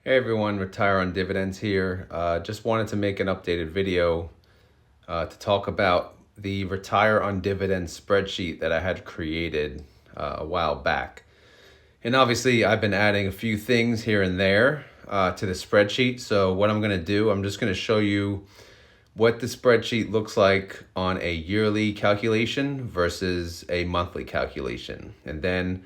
Hey everyone, Retire on Dividends here. Just wanted to make an updated video to talk about the Retire on Dividends spreadsheet that I had created a while back. And obviously, I've been adding a few things here and there to the spreadsheet. So, what I'm going to do, I'm just going to show you what the spreadsheet looks like on a yearly calculation versus a monthly calculation. And then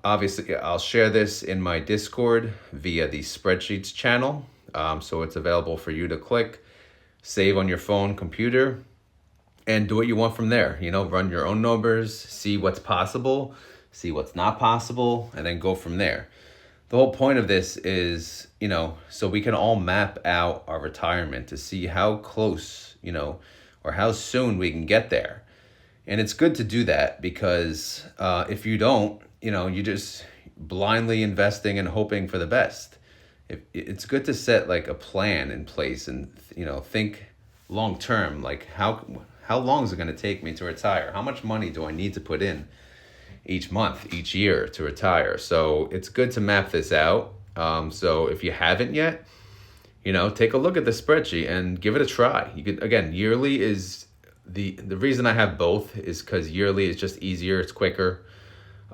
obviously, I'll share this in my Discord via the Spreadsheets channel. So it's available for you to click, save on your phone, computer, and do what you want from there. Run your own numbers, see what's possible, see what's not possible, and then go from there. The whole point of this is, so we can all map out our retirement to see how close, or how soon we can get there. And it's good to do that because if you don't, you're just blindly investing and hoping for the best. It's good to set like a plan in place and think long term, like how long is it going to take me to retire? How much money do I need to put in each month, each year to retire? So it's good to map this out. So if you haven't yet, take a look at the spreadsheet and give it a try. You could, again, yearly is the reason I have both is because yearly is just easier, it's quicker.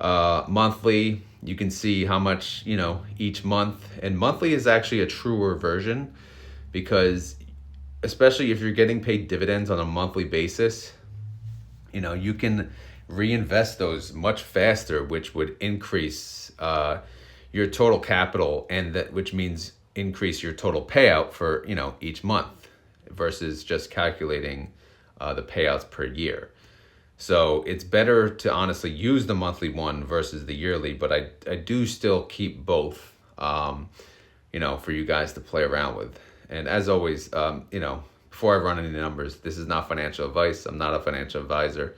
Monthly, you can see how much, each month, and monthly is actually a truer version because especially if you're getting paid dividends on a monthly basis, you can reinvest those much faster, which would increase your total capital, and that which means increase your total payout for each month versus just calculating the payouts per year. So it's better to honestly use the monthly one versus the yearly, but I do still keep both, for you guys to play around with. And as always, before I run any numbers, this is not financial advice. I'm not a financial advisor.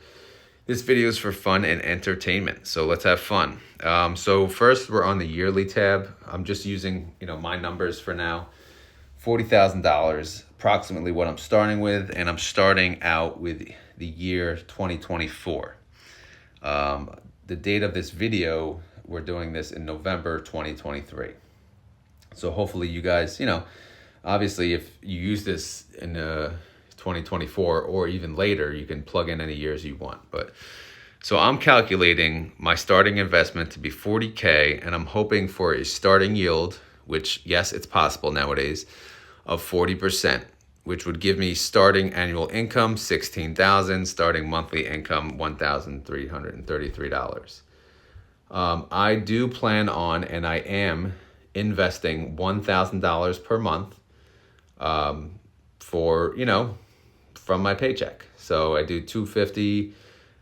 This video is for fun and entertainment, so let's have fun. So first, we're on the yearly tab. I'm just using, my numbers for now. $40,000, approximately what I'm starting with, and I'm starting out with the year 2024. The date of this video, we're doing this in November 2023. So hopefully you guys, obviously if you use this in 2024 or even later, you can plug in any years you want. But so I'm calculating my starting investment to be 40K, and I'm hoping for a starting yield, which, yes, it's possible nowadays, of 40%, which would give me starting annual income $16,000, starting monthly income $1,333. I do plan on, and I am investing $1,000 per month for from my paycheck. So I do $250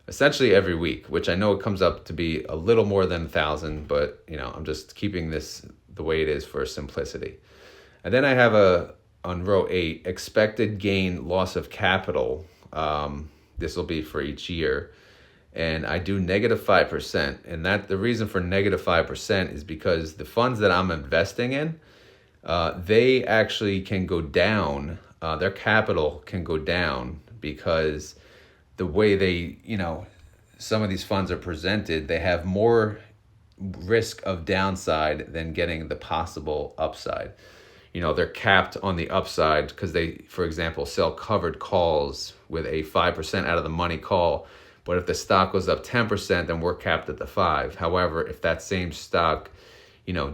essentially every week, which I know it comes up to be a little more than 1,000, but I'm just keeping this the way it is for simplicity. And then I have on row 8, expected gain loss of capital. This will be for each year. And I do -5%. And the reason for -5% is because the funds that I'm investing in, they actually can go down. Their capital can go down because the way some of these funds are presented, they have more risk of downside than getting the possible upside. They're capped on the upside because they, for example, sell covered calls with a 5% out of the money call. But if the stock goes up 10%, then we're capped at the 5. However, if that same stock,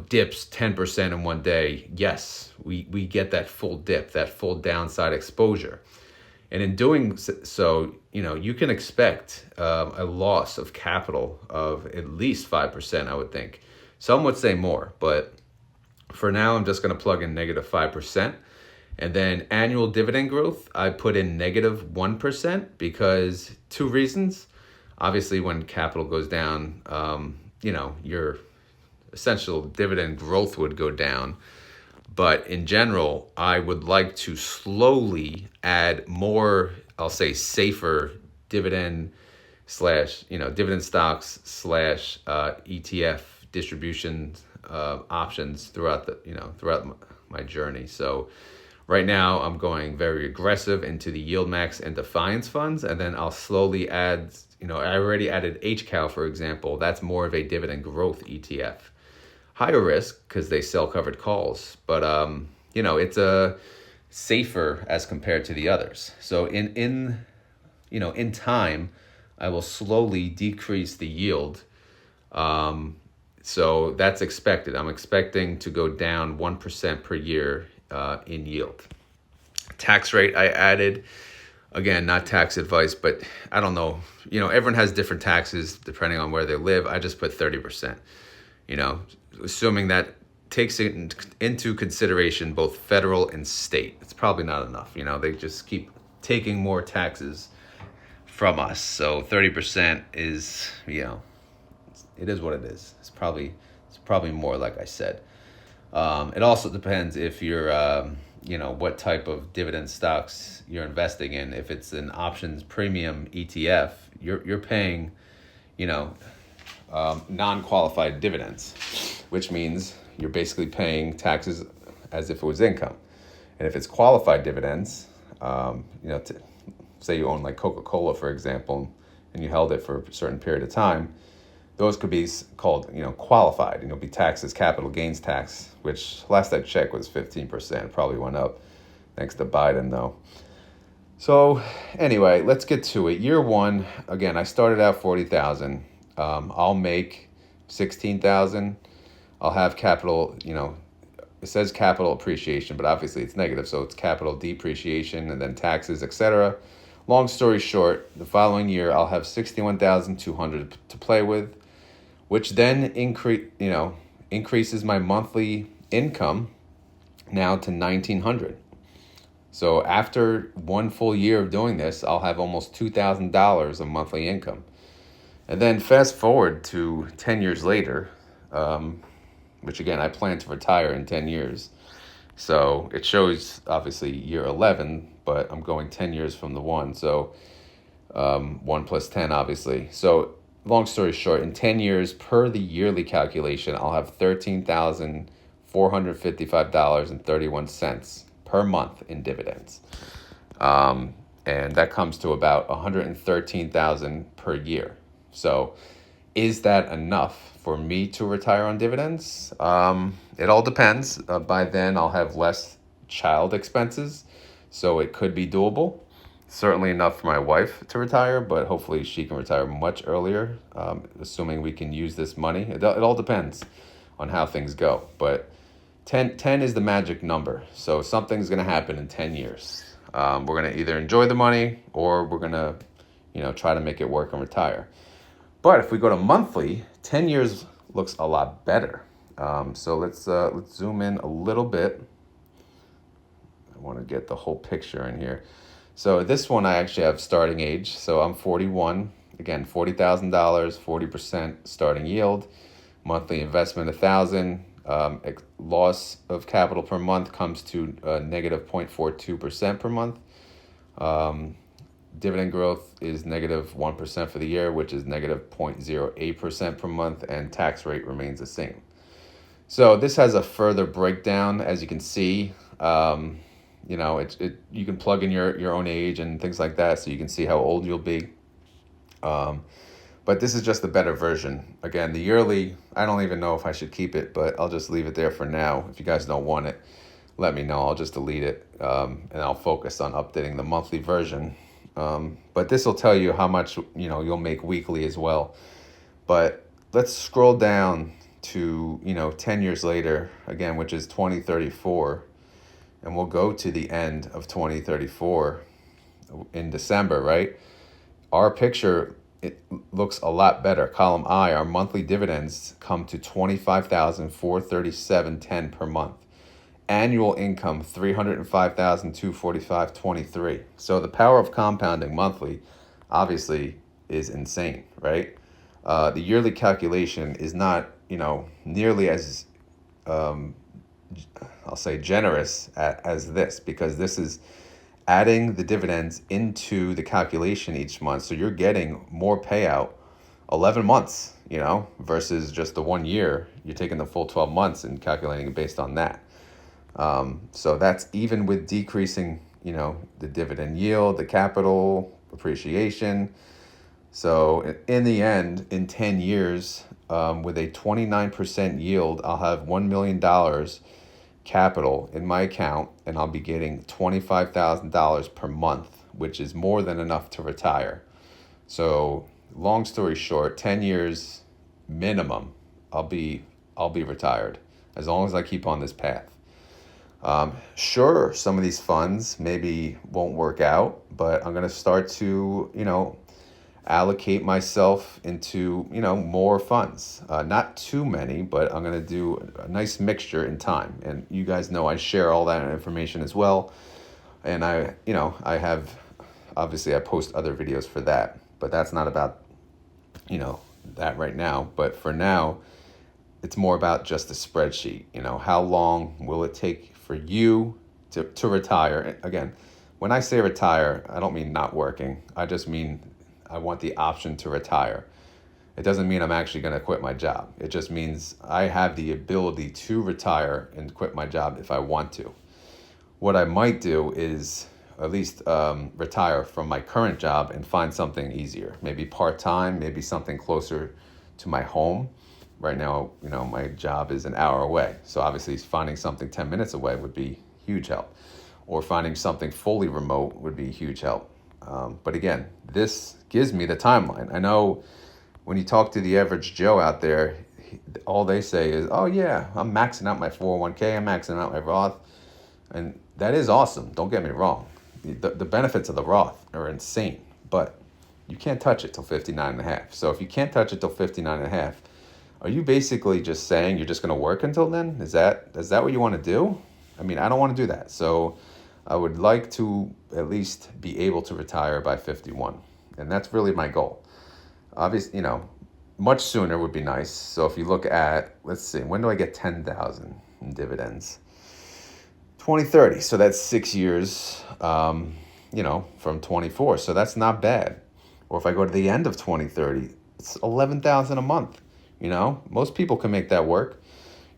dips 10% in one day, yes, we get that full dip, that full downside exposure. And in doing so, you can expect a loss of capital of at least 5%, I would think. Some would say more, but for now, I'm just going to plug in -5%. And then annual dividend growth, I put in -1% because 2 reasons. Obviously, when capital goes down, your essential dividend growth would go down. But in general, I would like to slowly add more, I'll say, safer dividend dividend stocks / ETF distribution options throughout my journey. So right now I'm going very aggressive into the Yield Max and Defiance funds, and then I'll slowly add, I already added HCAL, for example. That's more of a dividend growth ETF. higher risk because they sell covered calls, but it's a safer as compared to the others. So in time, I will slowly decrease the yield. So that's expected. I'm expecting to go down 1% per year in yield. Tax rate I added. Again, not tax advice, but I don't know. Everyone has different taxes depending on where they live. I just put 30%. Assuming that takes into consideration both federal and state. It's probably not enough. They just keep taking more taxes from us. So 30% is, it is what it is. It's probably more, like I said. It also depends if you're, what type of dividend stocks you're investing in. If it's an options premium ETF, you're paying, non-qualified dividends, which means you're basically paying taxes as if it was income. And if it's qualified dividends, say you own like Coca-Cola, for example, and you held it for a certain period of time, those could be called, qualified, be taxed as capital gains tax, which last I checked was 15%. Probably went up thanks to Biden, though. So anyway, let's get to it. Year one, again, I started out 40,000. I'll make 16,000. I'll have capital, it says capital appreciation, but obviously it's negative, so it's capital depreciation and then taxes, etc. Long story short, the following year I'll have 61,200 to play with, which then increases my monthly income now to 1,900. So after one full year of doing this, I'll have almost $2,000 of monthly income. And then fast forward to 10 years later, which again, I plan to retire in 10 years. So it shows obviously year 11, but I'm going 10 years from the one. So 1 plus 10, obviously. So long story short, in 10 years per the yearly calculation, I'll have $13,455.31 per month in dividends. And that comes to about $113,000 per year. So is that enough for me to retire on dividends? It all depends. By then, I'll have less child expenses, so it could be doable. Certainly enough for my wife to retire, but hopefully she can retire much earlier, assuming we can use this money. It all depends on how things go. But 10 is the magic number. So something's going to happen in 10 years. We're going to either enjoy the money or we're going to, try to make it work and retire. But if we go to monthly, 10 years looks a lot better. So let's zoom in a little bit. I want to get the whole picture in here. So this one I actually have starting age. So I'm 41. Again, $40,000, 40% starting yield. Monthly investment $1,000. Loss of capital per month comes to negative 0.42% per month. Dividend growth is negative 1% for the year, which is negative 0.08% per month, and tax rate remains the same. So this has a further breakdown, as you can see. You can plug in your own age and things like that, so you can see how old you'll be. But this is just the better version. Again, the yearly, I don't even know if I should keep it, but I'll just leave it there for now. If you guys don't want it, let me know. I'll just delete it, and I'll focus on updating the monthly version. But this will tell you how much you'll make weekly as well. But let's scroll down to 10 years later again, which is 2034, and we'll go to the end of 2034 in December, right? Our picture, it looks a lot better. Column I, our monthly dividends come to $25,437.10 per month. Annual income $305,245.23. So the power of compounding monthly obviously is insane, right? The yearly calculation is not nearly as I'll say generous as this, because this is adding the dividends into the calculation each month. So you're getting more payout 11 months, versus just the 1 year. You're taking the full 12 months and calculating it based on that. So that's even with decreasing, the dividend yield, the capital appreciation. So in the end, in 10 years, with a 29% yield, I'll have $1 million capital in my account, and I'll be getting $25,000 per month, which is more than enough to retire. So long story short, 10 years minimum, I'll be retired as long as I keep on this path. Sure, some of these funds maybe won't work out, but I'm going to start to, allocate myself into, more funds. Not too many, but I'm going to do a nice mixture in time. And you guys know I share all that information as well. And I have, obviously I post other videos for that, but that's not about, that right now. But for now, it's more about just a spreadsheet. How long will it take for you to retire? Again, when I say retire, I don't mean not working. I just mean I want the option to retire. It doesn't mean I'm actually going to quit my job. It just means I have the ability to retire and quit my job if I want to. What I might do is at least retire from my current job and find something easier, maybe part-time, maybe something closer to my home. Right now, my job is an hour away. So obviously finding something 10 minutes away would be huge help. Or finding something fully remote would be huge help. But again, this gives me the timeline. I know when you talk to the average Joe out there, all they say is, oh yeah, I'm maxing out my 401k, I'm maxing out my Roth. And that is awesome. Don't get me wrong. The benefits of the Roth are insane, but you can't touch it till 59 and a half. So if you can't touch it till 59 and a half, are you basically just saying you're just going to work until then? Is that what you want to do? I mean, I don't want to do that. So I would like to at least be able to retire by 51. And that's really my goal. Obviously, much sooner would be nice. So if you look at, let's see, when do I get 10,000 in dividends? 2030. So that's 6 years, from 24. So that's not bad. Or if I go to the end of 2030, it's 11,000 a month. Most people can make that work.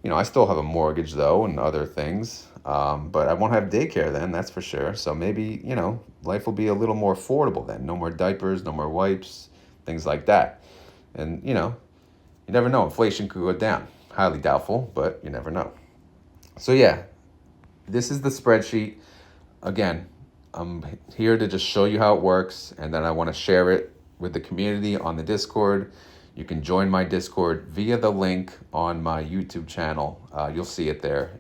I still have a mortgage though and other things, but I won't have daycare then, that's for sure. So maybe, life will be a little more affordable then. No more diapers, no more wipes, things like that. And, you never know. Inflation could go down. Highly doubtful, but you never know. So yeah, this is the spreadsheet. Again, I'm here to just show you how it works, and then I want to share it with the community on the Discord. You can join my Discord via the link on my YouTube channel. You'll see it there.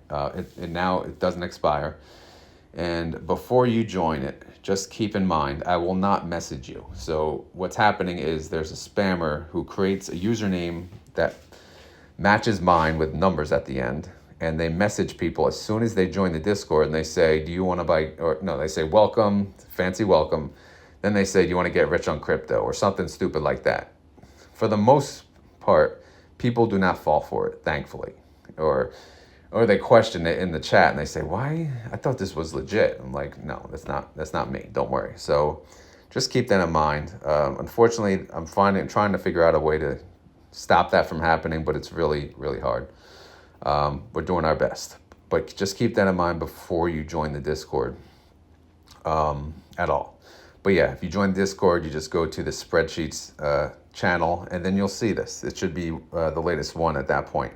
Now it doesn't expire. And before you join it, just keep in mind, I will not message you. So what's happening is there's a spammer who creates a username that matches mine with numbers at the end. And they message people as soon as they join the Discord, and they say, do you want to buy, or no, they say, welcome, fancy welcome. Then they say, do you want to get rich on crypto or something stupid like that. For the most part, people do not fall for it, thankfully. Or they question it in the chat and they say, why? I thought this was legit. I'm like, no, that's not me. Don't worry. So just keep that in mind. Unfortunately, I'm trying to figure out a way to stop that from happening, but it's really, really hard. We're doing our best. But just keep that in mind before you join the Discord at all. But yeah, if you join Discord, you just go to the Spreadsheets channel, and then you'll see this. It should be the latest one at that point.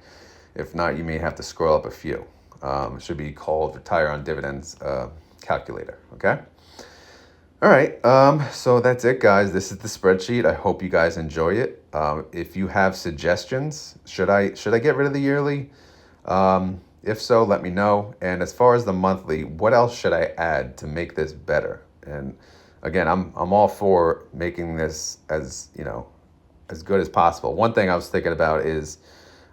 If not, you may have to scroll up a few. It should be called Retire on Dividends Calculator, okay? All right, so that's it, guys. This is the spreadsheet. I hope you guys enjoy it. If you have suggestions, should I get rid of the yearly? If so, let me know. And as far as the monthly, what else should I add to make this better? And again, I'm all for making this as good as possible. One thing I was thinking about is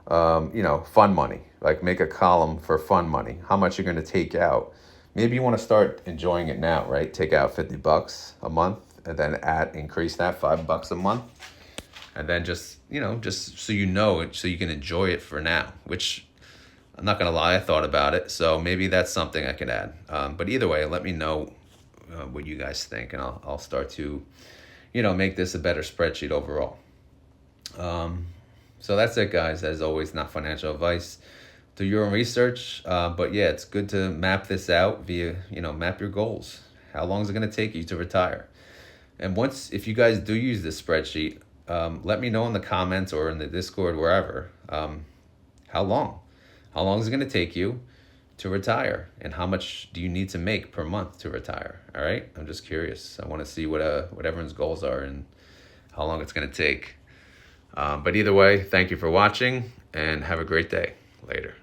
fund money. Like make a column for fund money. How much you're going to take out. Maybe you want to start enjoying it now, right? Take out $50 a month, and then increase that $5 a month, and then just so it, so you can enjoy it for now. Which I'm not gonna lie, I thought about it, so maybe that's something I could add. But either way, let me know what you guys think, and I'll start to make this a better spreadsheet overall. So that's it, guys. As always, not financial advice. Do your own research, but yeah, it's good to map this out via, map your goals. How long is it going to take you to retire? And if you guys do use this spreadsheet, let me know in the comments or in the Discord, wherever, how long? How long is it going to take you to retire? And how much do you need to make per month to retire? All right? I'm just curious. I want to see what everyone's goals are and how long it's going to take. But either way, thank you for watching and have a great day. Later.